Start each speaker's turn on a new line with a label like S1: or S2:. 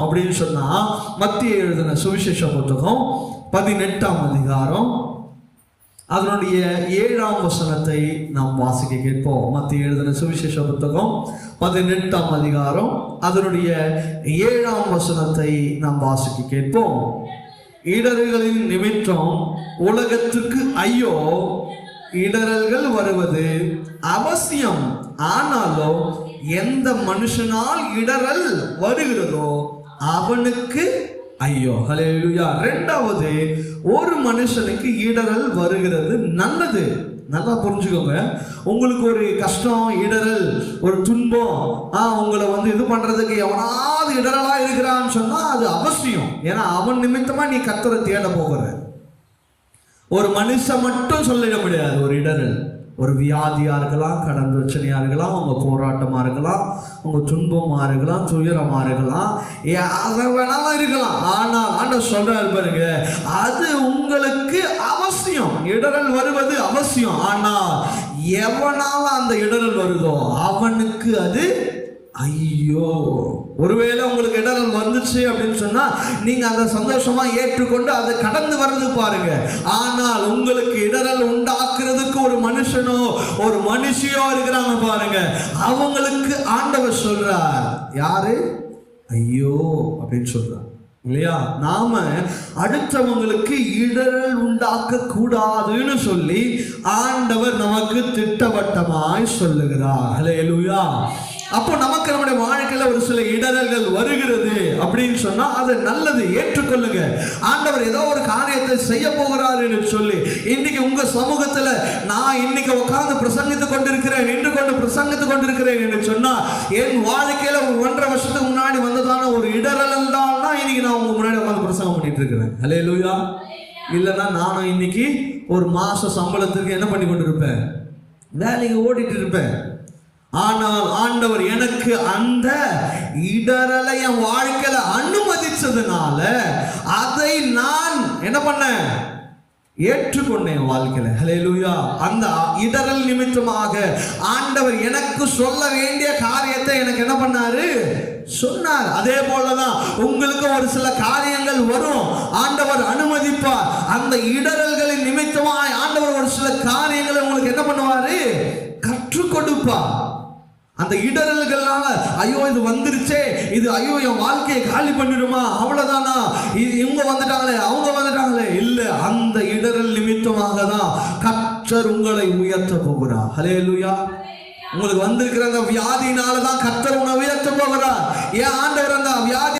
S1: அப்படின்னு சொன்னா மத்திய எழுதின சுவிசேஷ புத்தகம் 18ஆம் அதிகாரம் அதனுடைய 7ஆம் வசனத்தை நாம் வாசிக்க கேட்போம். மத்திய எழுதின சுவிசேஷ புத்தகம் 18ஆம் அதிகாரம் அதனுடைய 7ஆம் வசனத்தை நாம் வாசிக்க கேட்போம். இடர்களின் நிமித்தம் உலகத்துக்கு ஐயோ, இடரல்கள் வருவது அவசியம், ஆனாலும் எந்த மனுஷனால் இடரல் வருகிறதோ அவனுக்கு ஐயோ. ஹல்லேலூயா. இரண்டாவது, ஒரு மனுஷனுக்கு இடரல் வருகிறது நல்லது. நல்லா புரிஞ்சுக்கோங்க. உங்களுக்கு ஒரு கஷ்டம், இடரல், ஒரு துன்பம், உங்களை இது பண்றதுக்கு எவனாவது இடரலா இருக்கிறான்னு சொன்னா அது அவசியம். ஏன்னா அவன் நிமித்தமா நீ கர்த்தரை தேட போகிற. ஒரு மனுஷன் மட்டும் சொல்லிட முடியாது. ஒரு இடரல், ஒரு வியாதியா இருக்கலாம், கடன் பிரச்சனையா இருக்கலாம், உங்க போராட்டமா இருக்கலாம், உங்க துன்பமா இருக்கலாம், துயரமா இருக்கலாம், அதை வேணாலும் இருக்கலாம். ஆனால் ஆண்டவர் சொல்றாரு பாருங்க, அது உங்களுக்கு அவசியம். இடரல் வருவது அவசியம். ஆனால் எவனால அந்த இடரல் வருதோ அவனுக்கு அது ஐயோ. ஒருவேளை உங்களுக்கு இடரல் வந்துச்சு அப்படின்னு சொன்னா நீங்க அதை சந்தோஷமா ஏற்றுக்கொண்டு அதை கடந்து வர்றது பாருங்க. ஆனால் உங்களுக்கு இடரல் உண்டாக்குறதுக்கு ஒரு மனுஷனோ ஒரு மனுஷியோ இருக்கிறாங்க பாருங்க, அவங்களுக்கு ஆண்டவர் சொல்றார், யாரு? ஐயோ அப்படின்னு சொல்றார் இல்லையா? நாம அடுத்தவங்களுக்கு இடரல் உண்டாக்க கூடாதுன்னு சொல்லி ஆண்டவர் நமக்கு திட்டவட்டமாய் சொல்லுகிறார். ஹல்லேலூயா. அப்போ நமக்கு நம்முடைய வாழ்க்கையில ஒரு சில இடரல்கள் வருகிறது அப்படின்னு சொன்னா அது நல்லது, ஏற்றுக்கொள்ளுங்க. ஆண்டவர் ஏதோ ஒரு காரியத்தை செய்ய போகிறார் என்று சொல்லி இன்னைக்கு உங்க சமூகத்துல நான் இன்னைக்கு உட்கார்ந்து பிரசங்கித்துக் கொண்டிருக்கிறேன், நின்று கொண்டு பிரசங்கித்துக் கொண்டிருக்கிறேன் என்று சொன்னா என் வாழ்க்கையில ஒரு 1.5 வருஷத்துக்கு முன்னாடி வந்ததான ஒரு இடரல் தான் இன்னைக்கு நான் உங்க முன்னாடி உட்கார்ந்து பிரசங்கம் பண்ணிட்டு இருக்கிறேன். ஹல்லேலூயா. இல்லைன்னா நானும் இன்னைக்கு ஒரு மாச சம்பளத்துக்கு என்ன பண்ணி கொண்டு இருப்பேன், வேலைக்கு ஓடிட்டு இருப்பேன். ஆனால் ஆண்டவர் எனக்கு அந்த இடரலை என் வாழ்க்கையில அனுமதிச்சதுனால அதை நான் என்ன பண்ணேன், ஏற்றுக்கொண்டேன் வாழ்க்கையில. ஹல்லேலூயா. அந்த இடரல் நிமித்தமாக ஆண்டவர் எனக்கு சொல்ல வேண்டிய காரியத்தை எனக்கு என்ன பண்ணாரு, சொன்னார். அதே போலதான் உங்களுக்கு ஒரு சில காரியங்கள் வரும், ஆண்டவர் அனுமதிப்பார். அந்த இடரல்களின் நிமித்தமாய் ஆண்டவர் ஒரு சில காரியங்களை உங்களுக்கு என்ன பண்ணுவாரு, கற்றுக் கொடுப்பார். அந்த இடரல்களால ஐயோ இது வந்துருச்சே, இது ஐயோ என் வாழ்க்கையை காலி பண்ணிடுமா, அவ்வளவுதானா, இவங்க வந்துட்டாங்களே அவங்க வந்துட்டாங்களே, இல்ல, அந்த இடரல் நிமித்தமாக தான் கர்த்தர் உங்களை உயர்த்த போகிறார். ஹல்லேலூயா. உங்களுக்கு வந்திருக்கிற அந்த வியாதியினால தான் கர்த்தர் உங்களை உயர்த்த போகிறார். ஏன் ஆண்டவர் அந்த வியாதி